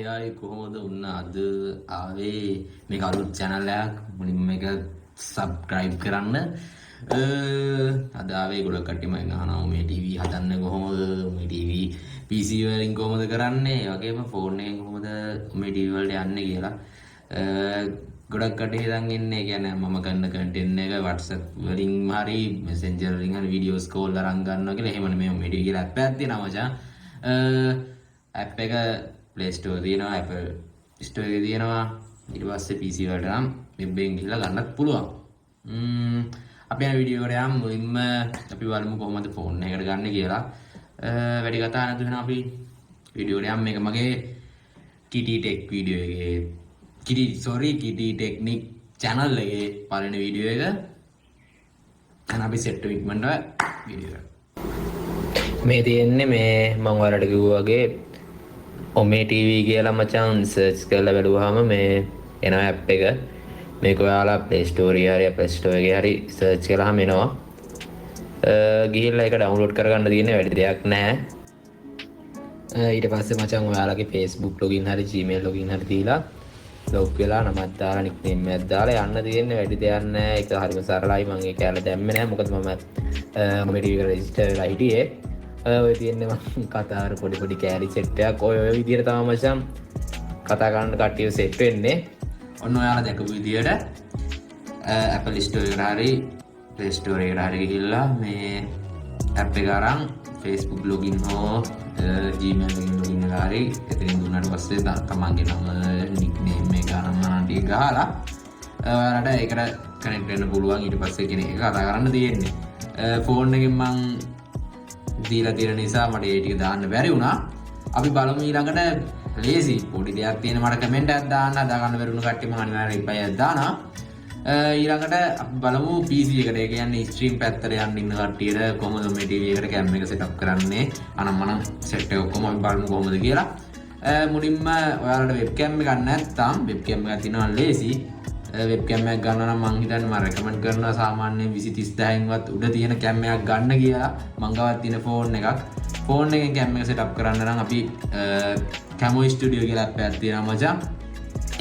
ආයි කොහොමද උන්න අද ආවේ මේක අලුත් channel එකක් මුලින්ම මේක subscribe කරන්න අද ආවේ ගොඩක් කට්ටිය මගෙන් අහනවා මේ TV හදන්නේ කොහොමද මේ TV PC වලින් කොහොමද කරන්නේ ඒ වගේම phone එකෙන් කොහොමද මේ TV වලට යන්නේ කියලා ගොඩක් කට්ටිය හිතන් ඉන්නේ කියන්නේ මම කරන content එක WhatsApp වලින් හරි Messenger වලින් හරි videos call අරන් ගන්නවා කියලා එහෙම නෙමෙයි මේ TV කියලා app එකක් තියෙනවා මචං app එක Play Store තියෙනවා Apple Store එකේ තියෙනවා ඊට පස්සේ PC වලට නම් web එකෙන් ගිහලා ගන්නත් පුළුවන්. අපි යන වීඩියෝ එකට යමු. මුලින්ම අපි බලමු කොහොමද ෆෝන් එකකට ගන්න කියලා. වැඩි කතා නැතුව වෙන අපි වීඩියෝ එකට යමු. මේක මගේ TT Tech වීඩියෝ එකේ TT Technic channel එකේ පළවෙනි වීඩියෝ එක. දැන් අපි set වෙ ඉක්මනට වීඩියෝ එක. මේ තියෙන්නේ මේ මම ඔයාලට කිව්වා වගේ ඔමේ TV කියලා මචං සර්ච් කරලා බලුවාම මේ එනවා app එක. මේක ඔයාලා Play Store එකේ හරි Apple Store එකේ හරි සර්ච් කළාම එනවා. ගිහිල්ලා ඒක ඩවුන්ලෝඩ් කරගන්න තියෙන වැඩි දෙයක් නැහැ. ඊට පස්සේ මචං ඔයාලගේ Facebook login හරි Gmail login හරි දීලා ලොග් වෙලා නමක් දාලා nickname එකක් දාලා යන්න තියෙන වැඩි දෙයක් නැහැ. ඒක හරිම සරලයි. මම ඒක ඇරලා දැම්මේ නැහැ. මොකද මම ඔමේ TV එකට රෙජිස්ටර් වෙලා හිටියේ. ඔය තියෙන්නේ මම කතාර පොඩි කෑලි සෙට් එකක් ඔය විදියට තමයි මචං කතා කරන්න කට්ටිය සෙට් වෙන්නේ. ඔන්න ඔයාලා දැකපු විදියට Apple Store එකට හරි Play Store එකට හරි ගිහිල්ලා මේ app එක අරන් Facebook login හෝ Gmail login එක හරි එතනින් දුන්නාට පස්සේ තමන්ගේ නම nickname එක අරන් ටික ගහලා ඔයාලට ඒකට connect වෙන්න පුළුවන්. ඊට පස්සේ කෙනෙක් කතා කරන්න තියෙන්නේ. ෆෝන් එකෙන් මං දීලා තියෙන නිසා මට ඒ ටික දාන්න බැරි වුණා. අපි බලමු ඊළඟට ලේසි පොඩි දෙයක් තියෙන මට කමෙන්ට් එකක් දාන්න දා ගන්න බැරි වුණ කට්ටිය මම අනිවාර්යෙන් රිප්ලයි එකක් දානවා. ඊළඟට අපි බලමු PC එකට ඒ කියන්නේ ස්ට්‍රීම් පැත්තට යන්න ඉන්න කට්ටියට කොහොමද මේ TV එකට කැම් එක සෙටප් කරන්නේ අනම්මනම් සෙට් එක ඔක්කොම අපි බලමු කොහොමද කියලා. මුලින්ම ඔයාලට වෙබ්කෑම් එකක් නැත්නම් වෙබ්කෑම් එකක් තියෙනවා ලේසි. වෙබ්කෑම් එකක් ගන්නවා නම් මම හිතන්නේ මම රෙකමන්ඩ් කරනවා සාමාන්‍යයෙන් 20 30000වත් උඩ තියෙන කැම් එකක් ගන්න කියලා. මං ගාවත් තියෙන ෆෝන් එකක්. ෆෝන් එකෙන් කැම් එක සෙටප් කරන්න නම් අපි Camo Studio කියලා app එකක් තියෙනවා මචං.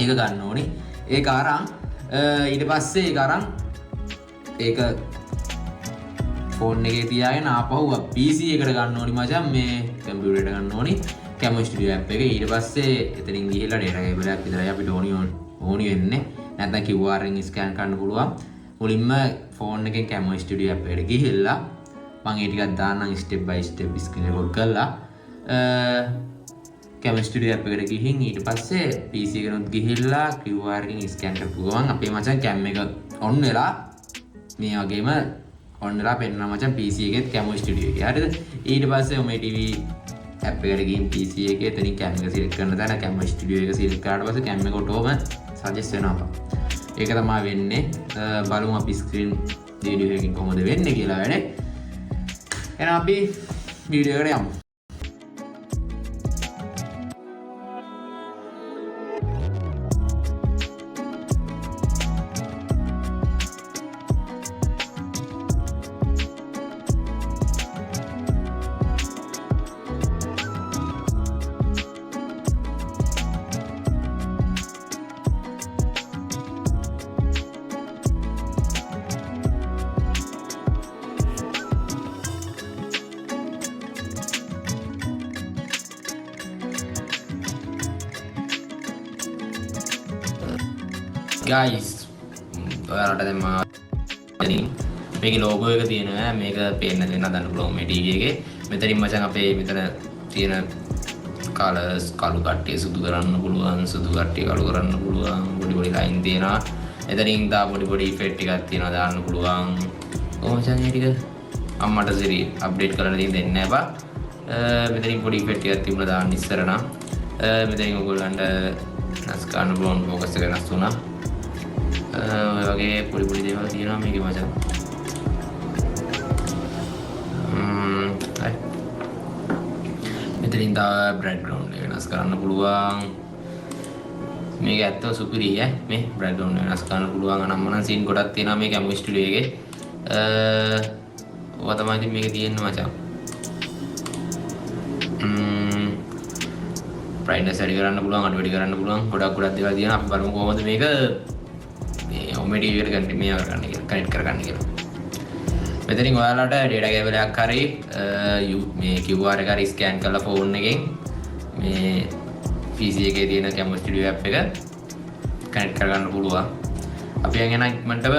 ඒක ගන්න ඕනි. ඒක අරන් ඊට පස්සේ ඒක අරන් ඒක ෆෝන් එකේ තියාගෙන ආපහු PC එකට ගන්න ඕනි මචං. මේ කම්පියුටර් එකට ගන්න ඕනි Camo Studio app එක. ඊට පස්සේ එතනින් ගිහිල්ලා data cable එකක් විතරයි අපිට ඕනි වෙන්නේ. නැත්නම් QR එකෙන් ස්කෑන් කරන්න පුළුවන්. මුලින්ම ෆෝන් එකෙන් Camo Studio app එකට ගිහිල්ලා මම ඒ ටිකක් දාන්නම් step by step screen record කරලා Camo Studio app එකට ගිහින් ඊට පස්සේ PC එකනොත් ගිහිල්ලා QR එකෙන් ස්කෑන් කරපු ගමන් අපේ මචං cam එක on වෙලා මේ වගේම on වෙලා පෙන්නනවා මචං PC එකෙත් Camo Studio එකේ. හරිද? ඊට පස්සේ ඔමේ TV app එකට ගිහින් PC එකේ එතනින් cam එක select කරන තැන Camo Studio එක select කරාට පස්සේ cam එක ඔටෝම suggest වෙනවා. ඒක තමයි වෙන්නේ. බලමු අපි ස්ක්‍රීන් වීඩියෝ එකකින් කොහොමද වෙන්නේ කියලා වැඩේ. එහෙනම් අපි වීඩියෝ එකට යමු. guys ඔයාලට දැන් මම මේකේ logo එක තියෙනවා මේක පේන්න දෙන්න හදන්න පුළුවන් මේ TV එකේ මෙතනින් මචං අපේ මෙතන තියෙන colors කළු කට්ටිය සුදු කරන්න පුළුවන් සුදු කට්ටිය කළු කරන්න පුළුවන් පොඩි line තියෙනවා එතනින් තා පොඩි effect ටිකක් තියෙනවා දාන්න පුළුවන් කොහොමද මචං මේ ටික අම්මට සිරි අප්ඩේට් කරලා දෙන්නේ නැහැ බා මෙතනින් පොඩි effect ටිකක් තිබුණා දාන්න ඉස්සර නම් මෙතනින් ඔයගොල්ලන්ට නැස් ගන්න පුළුවන් focus එක නැස් වුණා ඔය වගේ පොඩි දේවල් තියෙනවා මේකේ මචං. හරි. මෙතනින් තා බෑග්ග්‍රවුන්ඩ් එක වෙනස් කරන්න පුළුවන්. මේක ඇත්තව සුපිරි ඈ. මේ බෑග්ග්‍රවුන්ඩ් එක වෙනස් කරන්න පුළුවන්. අනම්මනම් සීන් ගොඩක් තියෙනවා මේ Camo Studio එකේ. ඔය තමයි ඉතින් මේකේ තියෙන්නේ මචං. බ්‍රයිට්නස් වැඩි කරන්න පුළුවන් අඩු වැඩි කරන්න පුළුවන් ගොඩක් දේවල් තියෙනවා අපි බලමු කොහොමද මේක මේ OMD එකට කනෙක්ට් කරගන්න කියලා මෙතනින් ඔයාලට data cable එකක් හරි මේ QR එක හරි ස්කෑන් කරලා ෆෝන් එකෙන් මේ PC එකේ තියෙන Camera Studio app එක කනෙක්ට් කරගන්න පුළුවන් අපි යන ඉක්මනටම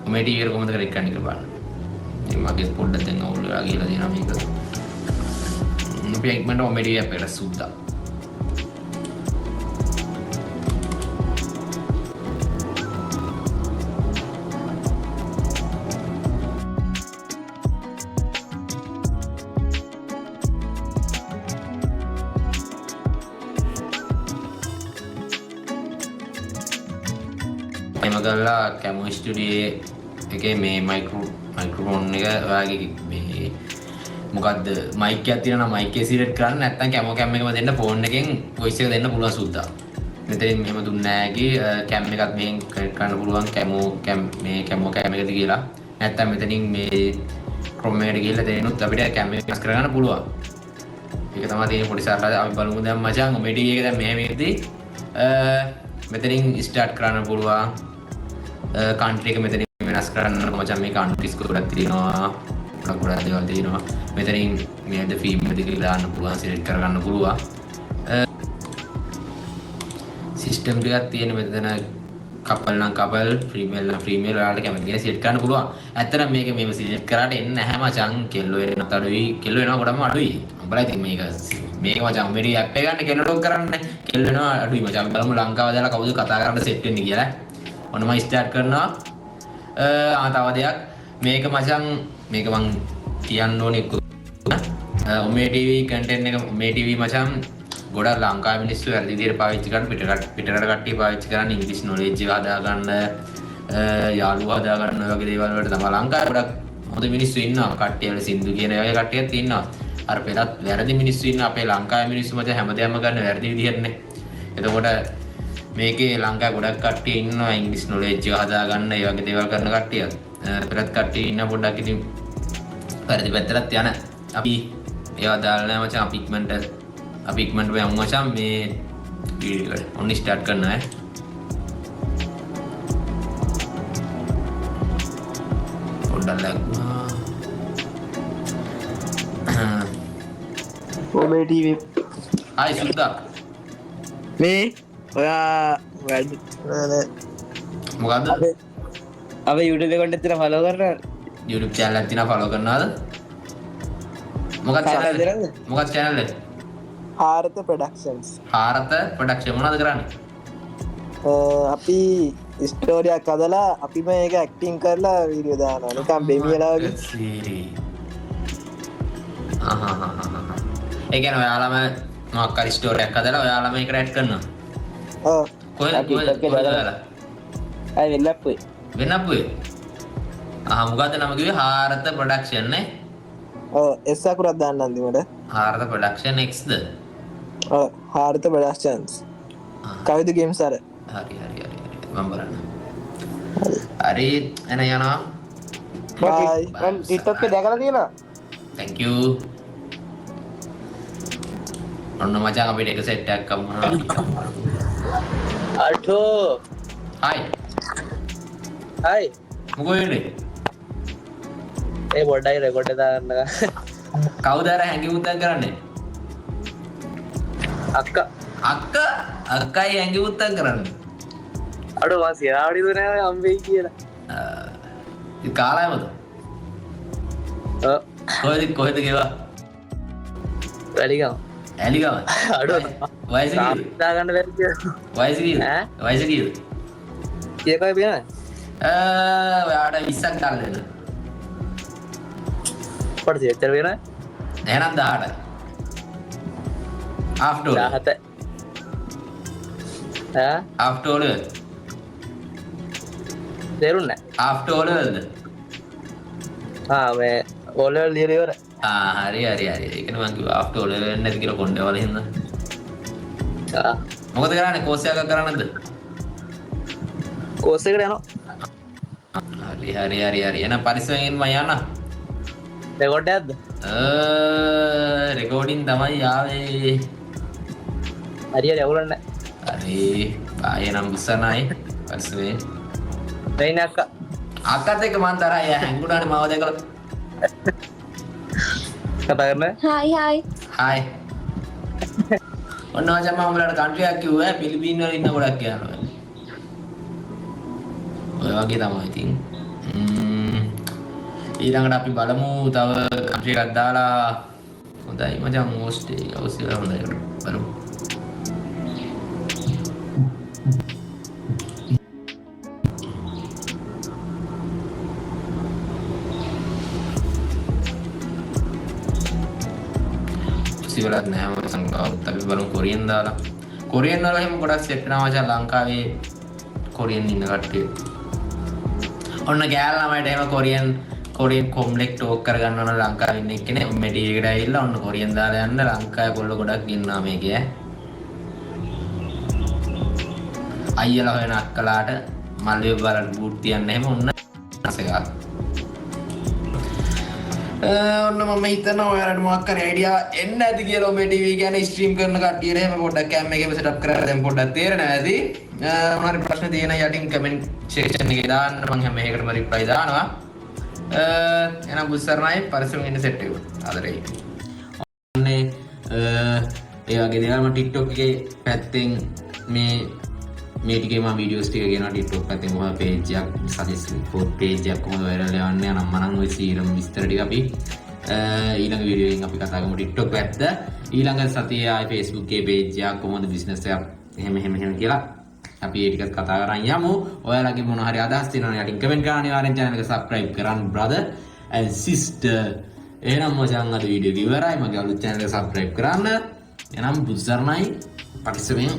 OMD එකට කොහොමද කනෙක්ට් කරන්නේ කියලා බලන්න මේ මගේ පොඩ්ඩක් දැන් අවුල් වෙලා ගිහලා තියෙනවා මේක අපි ඉක්මනට OMD app එකට සුද්දා එම කරලා Camera Studio එකේ මේ මයික්‍රොෆෝන් එක ඔයාගේ මේ මොකද්ද මයික් එකක් තියෙනවා මයික් එක සිලෙක්ට් කරන්න නැත්නම් කැම් එකම දෙන්න ෆෝන් එකෙන් වොයිස් එක දෙන්න පුළුවන් සුද්දා. මෙතනින් මෙහෙම දුන්නේ නැහැ කි කැම් එකත් මෙහෙන් කනෙක්ට් කරන්න පුළුවන් කැමෝ කැම් එකද කියලා. නැත්නම් මෙතනින් මේ Chrome එකට ගිහිල්ලා දෙනුත් අපිට කැම් එක වෙනස් කරගන්න පුළුවන්. ඒක තමයි තියෙන පොඩි සාකච්ඡාවක් අපි බලමු දැන් මචං OMD එක දැන් මෙහෙම ඉද්දි මෙතනින් ස්ටාර්ට් කරන්න පුළුවන්. country එක මෙතනින් වෙනස් කරන්න මචං මේ countries ගොඩක් තියෙනවා. ගොඩක් දේවල් තියෙනවා. මෙතනින් මේද ෆීම් එකද කියලා දාන්න පුළුවන් සිලෙක්ට් කරගන්න පුළුවන්. සිස්ටම් ටිකක් තියෙන මෙතන කපල් නම් කපල් ෆීමේල් නම් ෆීමේල් ඔයාලට කැමති කෙනෙක් සිලෙක්ට් කරන්න පුළුවන්. ඇත්තටම මේක මේව සිලෙක්ට් කරාට එන්නේ නැහැ මචං. කෙල්ලෝ එනත් අඩුයි. කෙල්ලෝ එනවා ගොඩක්ම අඩුයි. උඹලා ඉතින් මේක මචං මේ ඇප් එක ගන්න කෙල්ලෝ ටොක් කරන්නේ. කෙල්ලෝ එනවා අඩුයි මචං. බලමු ලංකාව දාලා කවුද කතා කරන්න සෙට් වෙන්නේ කියලා. ඔන්න මම ස්ටාර්ට් කරනවා. තව දෙයක් මේක මචං මේක මං කියන්න ඕනේ OMD TV content එක OMD TV මචං ගොඩක් ලංකාවේ මිනිස්සු වැරදි විදිහට පාවිච්චි කරන පිටරට කට්ටිය පාවිච්චි කරන්නේ ඉංග්‍රීසි knowledge එක හදා ගන්න යාළුවා හදා ගන්න ඔය වගේ දේවල් වලට තමයි ලංකාවේ ගොඩක් හොඳ මිනිස්සු ඉන්නවා කට්ටිය වල සින්දු කියන ඒ වගේ කට්ටියත් ඉන්නවා අර පෙරත් වැරදි මිනිස්සු ඉන්නවා අපේ ලංකාවේ මිනිස්සු මචං හැමදේම ගන්න වැරදි විදිහටනේ එතකොට මේකේ ලංකාවේ ගොඩක් කට්ටිය ඉන්නවා ඉංග්‍රීසි knowledge එක හදා ගන්න ඒ වගේ දේවල් කරන කට්ටිය පෙරත් කට්ටිය ඉන්න පොඩ්ඩක් ඉතින් වැරදි පැත්තට යන අපි ඒවා දාලා නැහැ මචං අපි ඉක්මනට යමු මචං මේ වීඩියෝ එක ඔන්න ස්ටාර්ට් කරනවා පොඩ්ඩක් ලැග්ගා OMD TV ආයි සුද්දා මේ ඔයා වැඩි මොකද්ද අපේ YouTube එක කොටත් තියෙන ෆලෝ කරනවා YouTube channel එකක් තියෙනවා ෆලෝ කරනවාද මොකක්ද channel එක හාරත ප්‍රොඩක්ෂන්ස් හාරත ප්‍රොඩක්ෂන් මොනවද කරන්නේ අපි ස්ටෝරියක් හදලා අපි මේක ඇක්ටිං කරලා වීඩියෝ දානවා නිකන් බෙමියලා වගේ ඒ කියන්නේ ඔයාලම මොකක් හරි ස්ටෝරියක් හදලා ඔයාලම ඒක රැඩ් කරනවා ඔව් කොහෙද අය වෙන්නප්පුයි වෙන්නප්පුයි මොකද්ද නම කිව්වේ හාරත ප්‍රොඩක්ෂන් නේ ඔව් එස් අකුරක් දාන්න අන්තිමට හාරත ප්‍රොඩක්ෂන් X ද ඔව් හාරත ප්‍රොඩක්ෂන්ස් කවිද ගේම්ස් අර හරි මම බලන්න හරි එන යනවා බයි මම TikTok එක දැකලා තියෙනවා thank you ඔන්න මචං අපිට එක සෙට් එකක් කම්මනවා අල්ටෝ හයි හයි මොකෝ වෙන්නේ ඒ පොඩ්ඩයි රෙකෝඩ් එක දාන්න කවුද අර හැංගි මුත්තක් කරන්නේ අක්කයි හැංගි මුත්තක් කරන්නේ අඩෝ මම සිරාවඩි දුන්නේ අම්බේ කියලා ඉත කාලයමද කොහෙද ගෙවා වැඩිගම ඇලිගම අඩෝ වයස කීයද දාගන්න බැරි වයස කීයද වයස කීයද කීයකයි පියන ඔයාට 20ක් දාලා දෙන්න පොඩි එච්චර වෙන එහෙනම් 18යි after 17 after all තේරුන්නේ after all වලද මේ ඕලෙවල් ලියලා ඉවරයි හරි ඒකනේ මං කිව්වා after all වෙන්නේ නැති කියලා කොණ්ඩේ වල හින්දා මොකද කරන්නේ කෝස් එකක් කරන්නද කෝස් එකට යනවා හරි එහෙනම් පරිස්සමෙන් මම යන්න රෙකෝඩ් එකක්ද රෙකෝඩින් තමයි ආවේ හරියට ඇවුලන්න හරි බාය නම් බුස්සනයි පරිස්සමේ වෙයින අක්කා අක්කත් එක්ක මං තරහයි හැංගුණානේ මාව දැකලා කතා කරන්න Hai hai. හායි ඔන්න මචං මම උඹලට කන්ට්‍රියක් කිව්වා පිලිපීන් වල ඉන්න ගොඩක් කියනවා ඔය වගේ තමයි ඉතින් ඊළඟට අපි බලමු තව කන්ට්‍රි එකක් දාලා හොඳයි මචං ඕස්ට්‍රේලියා හොඳයි බලමු සිවලත් නෑ මම සංගාවත් අපි බලමු කොරියන් දාලා කොරියන් වල එහෙම ගොඩක් සෙට් වෙනවා මචං ලංකාවේ කොරියන් ඉන්න කට්ටිය ඔන්න ගෑල් ළමයිට එහෙම කොරියන් කොම්ලෙක් ටෝක් කරගන්න ඕන ලංකාවේ ඉන්න එක්කනේ මේ ටීවී එකට ඇවිල්ලා ඔන්න කොරියන් දාලා යන්න ලංකාවේ කොල්ල ගොඩක් ඉන්නවා මේකේ අයියලා හොයන අක්කලාට මල්ලිය බලන්න බූට් තියන්න එහෙම ඔන්න නැසයක් ඔන්න මම හිතනවා ඔයාලට මොකක් හරි අයිඩියා එන්න ඇති කියලා මේ ටීවී ගැන ස්ට්‍රීම් කරන කට්ටියට එහෙම පොඩ්ඩක් කැම් එකේම සෙටප් කරලා දැන් පොඩ්ඩක් තේරෙනවා ඇති මොනවාරි ප්‍රශ්න තියෙන යටින් කමෙන්ට් සෙක්ෂන් එකේ දාන්න මම හැම එකකටම රිප්ලයි දානවා එහෙනම් බුස්සර්ණයි පරිස්සමෙන් ඉන්න සෙට් එක ආදරේ ඔන්නේ ඒ වගේ දේවල් මම TikTok එකේ පැත්තෙන් මේ ටිකේ මම වීඩියෝස් ටික ගෙනවා TikTok පැත්තෙන් කොහොම page එකක් සජෙස්ට් page එකක් කොහොමද viral යවන්නේ නම් මනම් ඔය සීරම් විස්තර ටික අපි ඊළඟ වීඩියෝ එකෙන් අපි කතා කරමු TikTok පැත්ත ඊළඟ සතියේ ආයි Facebook එකේ page එකක් කොහොමද business එකක් එහෙම කියලා අපි ඒ ටිකත් කතා කරන් යමු ඔයාලගේ මොන හරි අදහස් තියෙනවා යටින් කමෙන්ට් කරන්න අනිවාර්යෙන් channel එක subscribe කරන්න brother and sister එහෙනම් මචං අද වීඩියෝ එක ඉවරයි මගේ අලුත් channel එක subscribe කරන්න එනම් බුස්සර්ණයි පරිස්සමෙන්